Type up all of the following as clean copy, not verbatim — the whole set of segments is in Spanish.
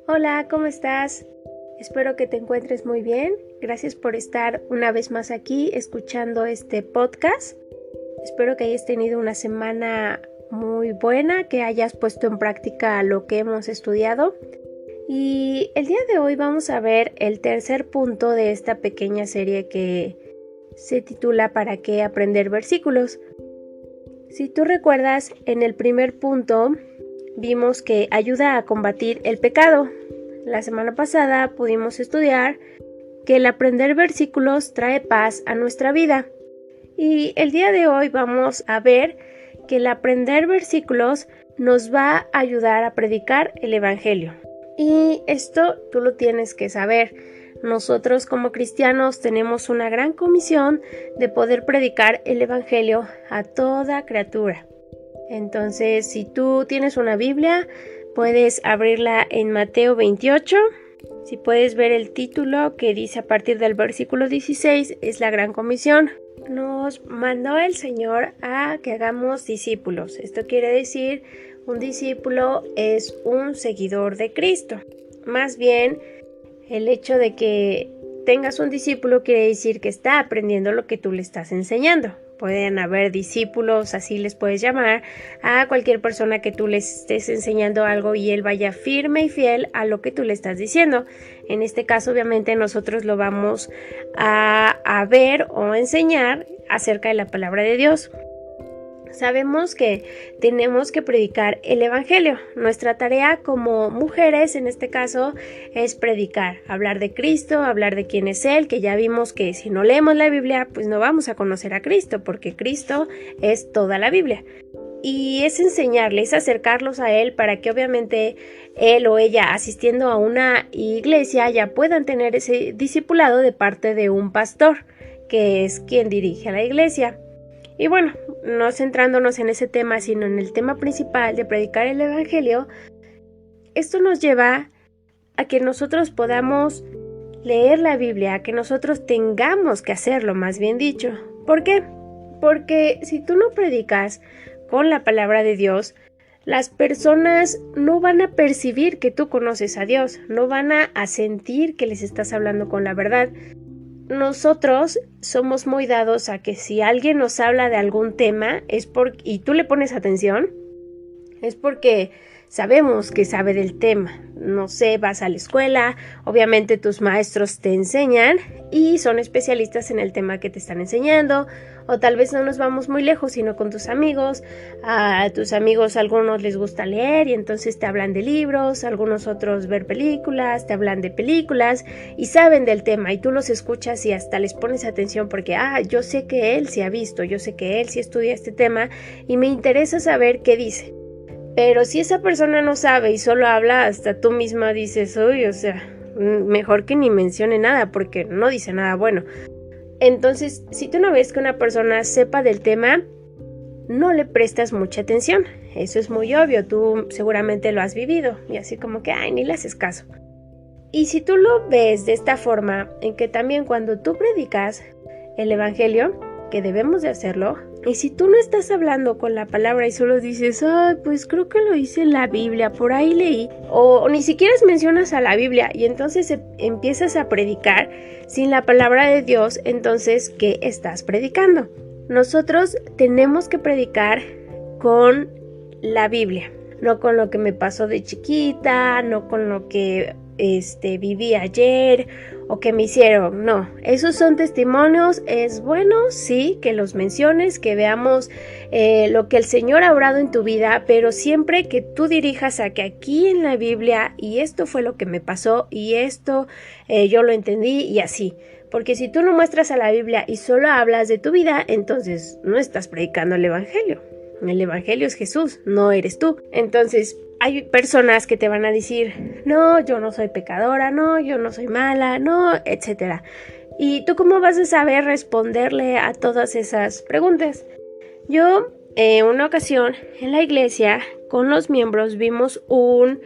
Hola, ¿cómo estás? Espero que te encuentres muy bien. Gracias por estar una vez más aquí escuchando este podcast. Espero que hayas tenido una semana muy buena, que hayas puesto en práctica lo que hemos estudiado. Y el día de hoy vamos a ver el tercer punto de esta pequeña serie que se titula ¿Para qué aprender versículos? Si tú recuerdas, en el primer punto vimos que ayuda a combatir el pecado. La semana pasada pudimos estudiar que el aprender versículos trae paz a nuestra vida. Y el día de hoy vamos a ver que el aprender versículos nos va a ayudar a predicar el Evangelio. Y esto tú lo tienes que saber. Nosotros como cristianos tenemos una gran comisión de poder predicar el Evangelio a toda criatura. Entonces, si tú tienes una Biblia, puedes abrirla en Mateo 28. Si puedes ver el título que dice a partir del versículo 16, es la gran comisión. Nos mandó el Señor a que hagamos discípulos. Esto quiere decir, un discípulo es un seguidor de Cristo. Más bien, el hecho de que tengas un discípulo quiere decir que está aprendiendo lo que tú le estás enseñando. Pueden haber discípulos, así les puedes llamar, a cualquier persona que tú les estés enseñando algo y él vaya firme y fiel a lo que tú le estás diciendo. En este caso, obviamente, nosotros lo vamos a ver o enseñar acerca de la palabra de Dios. Sabemos que tenemos que predicar el Evangelio. Nuestra tarea como mujeres, en este caso, es predicar, hablar de Cristo, hablar de quién es Él, que ya vimos que si no leemos la Biblia, pues no vamos a conocer a Cristo, porque Cristo es toda la Biblia. Y es enseñarles, acercarlos a Él para que obviamente él o ella, asistiendo a una iglesia, ya puedan tener ese discipulado de parte de un pastor, que es quien dirige a la iglesia. Y bueno, no centrándonos en ese tema, sino en el tema principal de predicar el Evangelio, esto nos lleva a que nosotros podamos leer la Biblia, a que nosotros tengamos que hacerlo, más bien dicho. ¿Por qué? Porque si tú no predicas con la palabra de Dios, las personas no van a percibir que tú conoces a Dios, no van a sentir que les estás hablando con la verdad. Nosotros somos muy dados a que si alguien nos habla de algún tema y tú le pones atención, es porque sabemos que sabe del tema. No sé, vas a la escuela, obviamente tus maestros te enseñan y son especialistas en el tema que te están enseñando, o tal vez no nos vamos muy lejos, sino con tus amigos. A tus amigos algunos les gusta leer y entonces te hablan de libros, algunos otros ver películas, te hablan de películas y saben del tema y tú los escuchas y hasta les pones atención porque yo sé que él sí ha visto, yo sé que él sí estudia este tema y me interesa saber qué dice. Pero si esa persona no sabe y solo habla, hasta tú misma dices, uy, o sea, mejor que ni mencione nada porque no dice nada bueno. Entonces, si tú no ves que una persona sepa del tema, no le prestas mucha atención. Eso es muy obvio, tú seguramente lo has vivido y así como que, ni le haces caso. Y si tú lo ves de esta forma, en que también cuando tú predicas el Evangelio, que debemos de hacerlo, y si tú no estás hablando con la palabra y solo dices, pues creo que lo hice en la Biblia, por ahí leí, o ni siquiera mencionas a la Biblia y entonces empiezas a predicar sin la palabra de Dios, entonces, ¿qué estás predicando? Nosotros tenemos que predicar con la Biblia, no con lo que me pasó de chiquita, no con lo que viví ayer o que me hicieron. No, esos son testimonios. Es bueno, sí, que los menciones, que veamos lo que el Señor ha obrado en tu vida, pero siempre que tú dirijas a que aquí en la Biblia y esto fue lo que me pasó y esto yo lo entendí y así. Porque si tú no muestras a la Biblia y solo hablas de tu vida, entonces no estás predicando el Evangelio. El Evangelio es Jesús, no eres tú. Entonces, hay personas que te van a decir, no, yo no soy pecadora, no, yo no soy mala, no, etc. ¿Y tú cómo vas a saber responderle a todas esas preguntas? Yo, una ocasión, en la iglesia, con los miembros, tuvimos un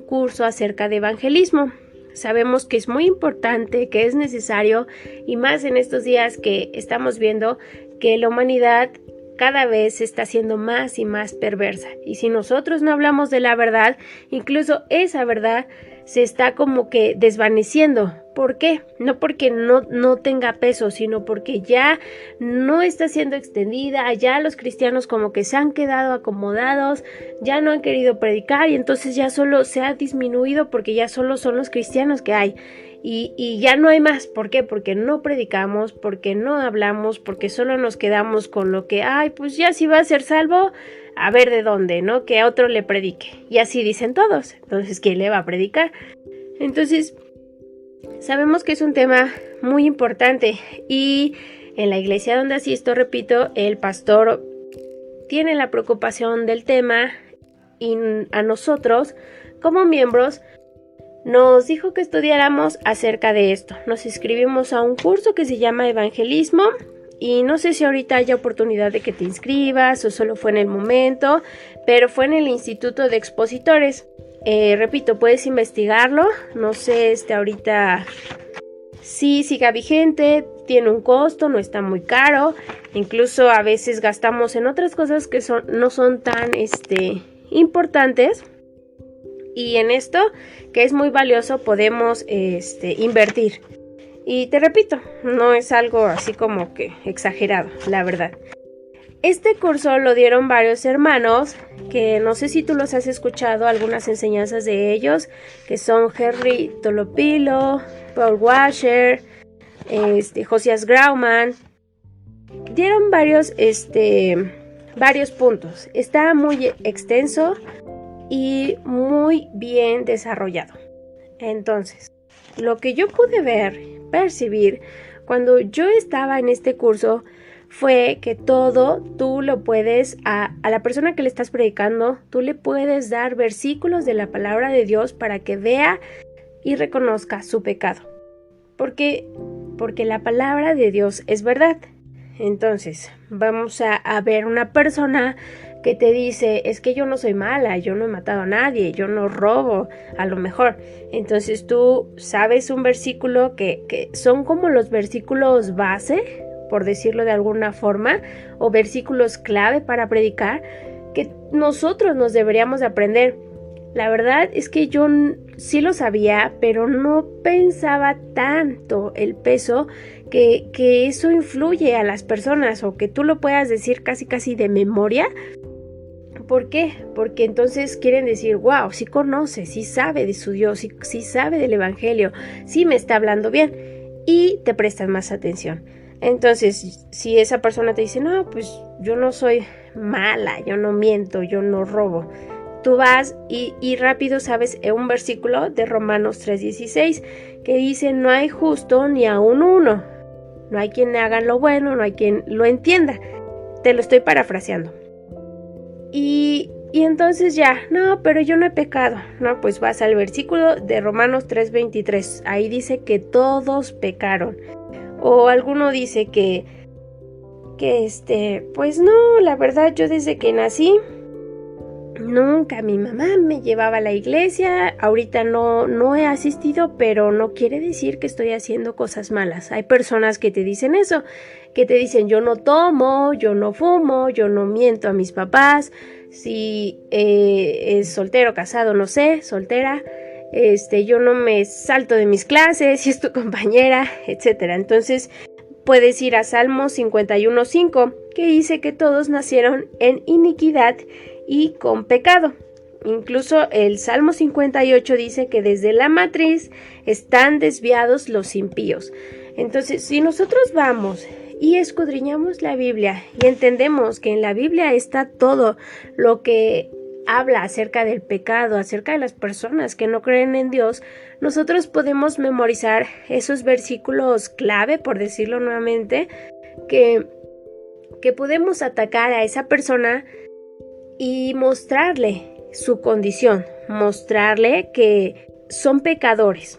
curso acerca de evangelismo. Sabemos que es muy importante, que es necesario, y más en estos días que estamos viendo que la humanidad cada vez se está haciendo más y más perversa. Y si nosotros no hablamos de la verdad, incluso esa verdad se está como que desvaneciendo. ¿Por qué? No porque no tenga peso, sino porque ya no está siendo extendida, ya los cristianos como que se han quedado acomodados, ya no han querido predicar y entonces ya solo se ha disminuido porque ya solo son los cristianos que hay. Y ya no hay más. ¿Por qué? Porque no predicamos, porque no hablamos, porque solo nos quedamos con lo que, pues ya si va a ser salvo, a ver de dónde, ¿no? Que a otro le predique. Y así dicen todos. Entonces, ¿quién le va a predicar? Entonces, sabemos que es un tema muy importante. Y en la iglesia donde asisto, repito, el pastor tiene la preocupación del tema y a nosotros, como miembros, nos dijo que estudiáramos acerca de esto. Nos inscribimos a un curso que se llama Evangelismo y no sé si ahorita haya oportunidad de que te inscribas o solo fue en el momento, pero fue en el Instituto de Expositores. Repito, puedes investigarlo. No sé ahorita si siga vigente, tiene un costo, no está muy caro. Incluso a veces gastamos en otras cosas que no son tan importantes. Y en esto, que es muy valioso, podemos invertir. Y te repito, no es algo así como que exagerado, la verdad. Este curso lo dieron varios hermanos, que no sé si tú los has escuchado, algunas enseñanzas de ellos, que son Henry Tolopilo, Paul Washer, Josias Grauman. Dieron varios puntos. Está muy extenso y muy bien desarrollado. Entonces, lo que yo pude percibir cuando yo estaba en este curso fue que todo tú lo puedes, a la persona que le estás predicando, tú le puedes dar versículos de la palabra de Dios para que vea y reconozca su pecado. Porque la palabra de Dios es verdad. Entonces, vamos a ver una persona que te dice, es que yo no soy mala, yo no he matado a nadie, yo no robo, a lo mejor. Entonces tú sabes un versículo que son como los versículos base, por decirlo de alguna forma, o versículos clave para predicar, que nosotros nos deberíamos aprender. La verdad es que yo sí lo sabía, pero no pensaba tanto el peso que eso influye a las personas, o que tú lo puedas decir casi de memoria. ¿Por qué? Porque entonces quieren decir, wow, sí conoce, sí sabe de su Dios, sí sabe del Evangelio, sí me está hablando bien, y te prestan más atención. Entonces, si esa persona te dice, no, pues yo no soy mala, yo no miento, yo no robo, tú vas y rápido sabes un versículo de Romanos 3:16 que dice, no hay justo ni aun uno, no hay quien haga lo bueno, no hay quien lo entienda. Te lo estoy parafraseando. Y entonces ya, no, pero yo no he pecado. No, pues vas al versículo de Romanos 3:23. Ahí dice que todos pecaron. O alguno dice que pues no, la verdad yo desde que nací, nunca mi mamá me llevaba a la iglesia. Ahorita no he asistido, pero no quiere decir que estoy haciendo cosas malas. Hay personas que te dicen eso, que te dicen yo no tomo, yo no fumo, yo no miento a mis papás, si es soltero, casado, no sé, soltera, yo no me salto de mis clases, si es tu compañera, etcétera. Entonces puedes ir a Salmos 51:5, que dice que todos nacieron en iniquidad y con pecado. Incluso el Salmo 58 dice que desde la matriz están desviados los impíos. Entonces, si nosotros vamos y escudriñamos la Biblia y entendemos que en la Biblia está todo lo que habla acerca del pecado, acerca de las personas que no creen en Dios, nosotros podemos memorizar esos versículos clave, por decirlo nuevamente, que podemos atacar a esa persona y mostrarle su condición, mostrarle que son pecadores.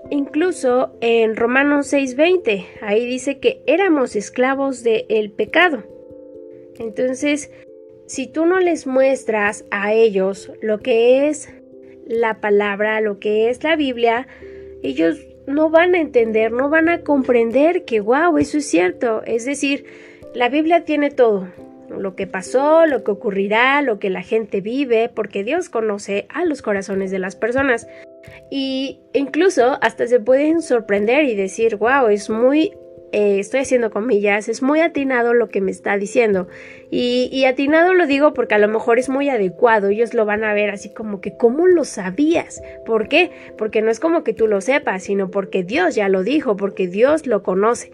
Incluso en Romanos 6:20, ahí dice que éramos esclavos del pecado. Entonces, si tú no les muestras a ellos lo que es la palabra, lo que es la Biblia, ellos no van a entender, no van a comprender que wow, eso es cierto. Es decir, la Biblia tiene todo. lo que pasó, lo que ocurrirá, lo que la gente vive, porque Dios conoce a los corazones de las personas. Y incluso hasta se pueden sorprender y decir, wow, es muy, estoy haciendo comillas, es muy atinado lo que me está diciendo. Y atinado lo digo porque a lo mejor es muy adecuado, ellos lo van a ver así como que, ¿cómo lo sabías? ¿Por qué? Porque no es como que tú lo sepas, sino porque Dios ya lo dijo, porque Dios lo conoce.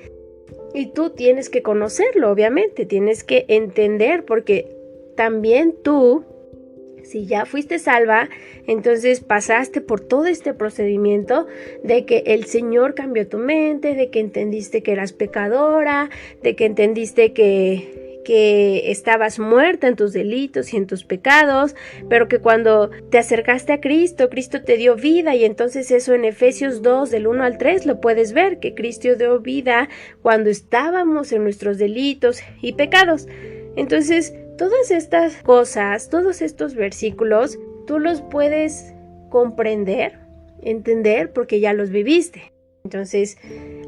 Y tú tienes que conocerlo, obviamente, tienes que entender, porque también tú, si ya fuiste salva, entonces pasaste por todo este procedimiento de que el Señor cambió tu mente, de que entendiste que eras pecadora, de que entendiste que estabas muerta en tus delitos y en tus pecados, pero que cuando te acercaste a Cristo, Cristo te dio vida, y entonces eso en Efesios 2 del 1 al 3 lo puedes ver, que Cristo dio vida cuando estábamos en nuestros delitos y pecados. Entonces, todas estas cosas, todos estos versículos, tú los puedes comprender, entender, porque ya los viviste. Entonces,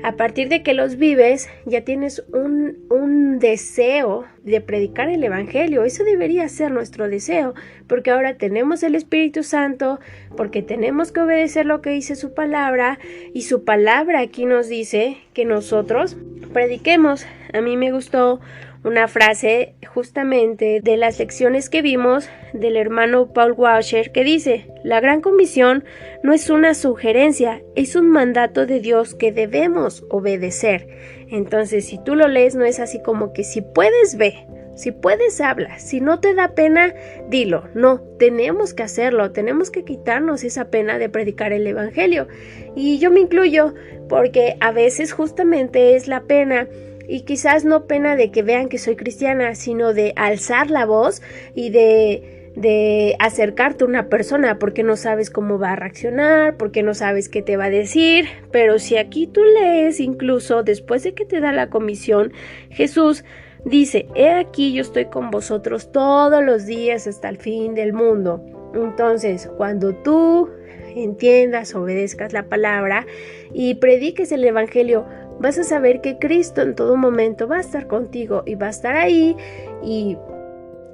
a partir de que los vives, ya tienes un deseo de predicar el Evangelio. Eso debería ser nuestro deseo, porque ahora tenemos el Espíritu Santo, porque tenemos que obedecer lo que dice su palabra, y su palabra aquí nos dice que nosotros prediquemos. A mí me gustó una frase justamente de las lecciones que vimos del hermano Paul Washer, que dice: la gran comisión no es una sugerencia, es un mandato de Dios que debemos obedecer. Entonces, si tú lo lees, no es así como que si puedes, ve, si puedes, habla, si no te da pena, dilo. No, tenemos que hacerlo, tenemos que quitarnos esa pena de predicar el Evangelio. Y yo me incluyo, porque a veces justamente es la pena. Y quizás no pena de que vean que soy cristiana, sino de alzar la voz y de acercarte a una persona, porque no sabes cómo va a reaccionar, porque no sabes qué te va a decir. Pero si aquí tú lees, incluso después de que te da la comisión, Jesús dice: he aquí yo estoy con vosotros todos los días hasta el fin del mundo. Entonces, cuando tú entiendas, obedezcas la palabra y prediques el Evangelio, vas a saber que Cristo en todo momento va a estar contigo y va a estar ahí. Y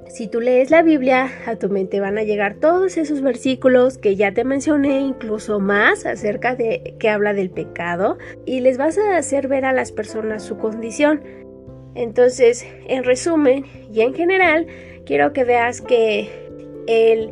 si tú lees la Biblia, a tu mente van a llegar todos esos versículos que ya te mencioné, incluso más acerca de que habla del pecado, y les vas a hacer ver a las personas su condición. Entonces, en resumen y en general, quiero que veas que el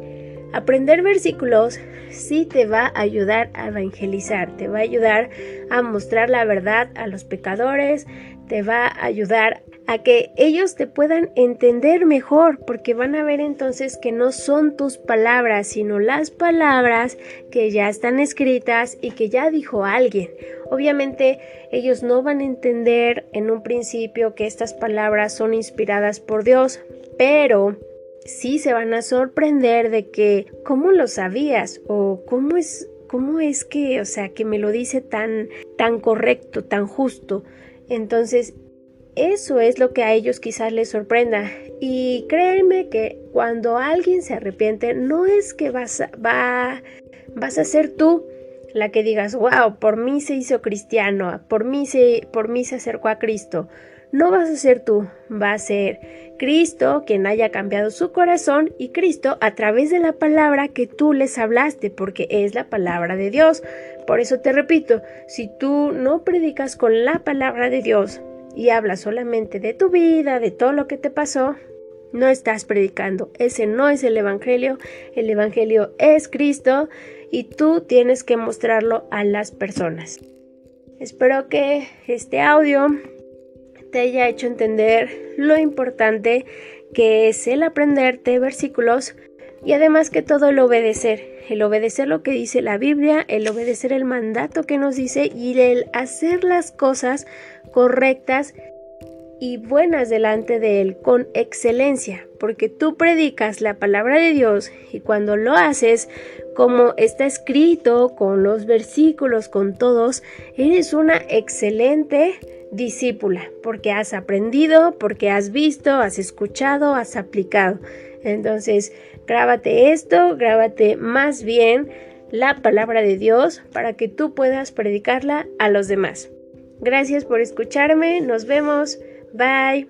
aprender versículos sí te va a ayudar a evangelizar, te va a ayudar a mostrar la verdad a los pecadores, te va a ayudar a que ellos te puedan entender mejor, porque van a ver entonces que no son tus palabras, sino las palabras que ya están escritas y que ya dijo alguien. Obviamente ellos no van a entender en un principio que estas palabras son inspiradas por Dios, pero sí se van a sorprender de que ¿cómo lo sabías? O ¿cómo es que, o sea, que me lo dice tan correcto, tan justo? Entonces, eso es lo que a ellos quizás les sorprenda. Y créanme que cuando alguien se arrepiente, no es que vas a ser tú la que digas: wow, por mí se hizo cristiano, por mí se acercó a Cristo. No vas a ser tú, va a ser Cristo quien haya cambiado su corazón, y Cristo a través de la palabra que tú les hablaste, porque es la palabra de Dios. Por eso te repito, si tú no predicas con la palabra de Dios y hablas solamente de tu vida, de todo lo que te pasó, no estás predicando. Ese no es el Evangelio. El Evangelio es Cristo y tú tienes que mostrarlo a las personas. Espero que este audio te haya hecho entender lo importante que es el aprenderte versículos, y además que todo el obedecer lo que dice la Biblia, el obedecer el mandato que nos dice y el hacer las cosas correctas y buenas delante de Él con excelencia, porque tú predicas la palabra de Dios, y cuando lo haces como está escrito, con los versículos, con todos, eres una excelente discípula, porque has aprendido, porque has visto, has escuchado, has aplicado. Entonces, grábate esto, grábate más bien la palabra de Dios para que tú puedas predicarla a los demás. Gracias por escucharme, nos vemos, bye.